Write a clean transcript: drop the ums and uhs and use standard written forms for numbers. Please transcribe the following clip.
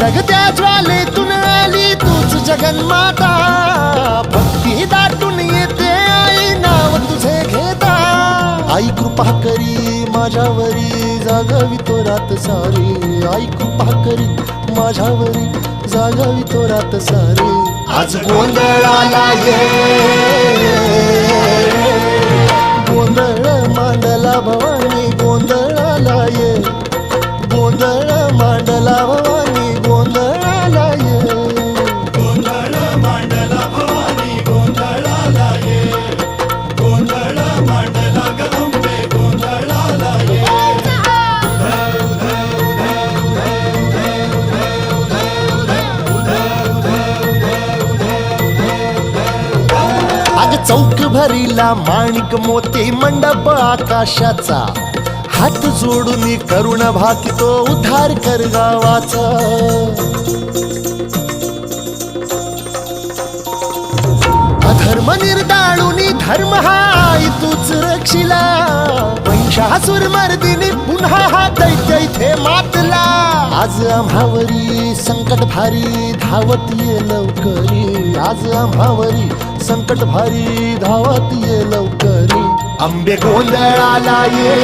धगधगत्या ज्वालेतून आली तूच जगन्माता, भक्ती दाटून येते आई नाव तुझे घेता। आई कृपा करी माझ्यावरी जागावी तो रात सारी, आई कृपा करी माझ्यावरी जागावी तो रात सारी। आज गोंधळाला ये, गोंधळ मांडला भवानी गोंधळाला ये, गोंधळ मांडला भवानी गोंधळाला ये, गोंधळ मांडला भवानी गोंधळाला ये, गोंधळ मांडला गंबे गोंधळाला ये। अग चौक भरीला माणिक मोती मंडप आकाशाचा, हात जोडून करुण भाकितो उद्धार कर गावाचा। अधर्म निर्दाळून धर्म हा आई तूच रक्षिला, महिषासुर मर्दिनी पुन्हा हा दैत्य इथे मातला। आज आम्हावरी संकट भारी धावत ये लवकरी, आज आम्हावरी संकट भारी धावत ये लवकरी। अंबे गोंधळाला ये।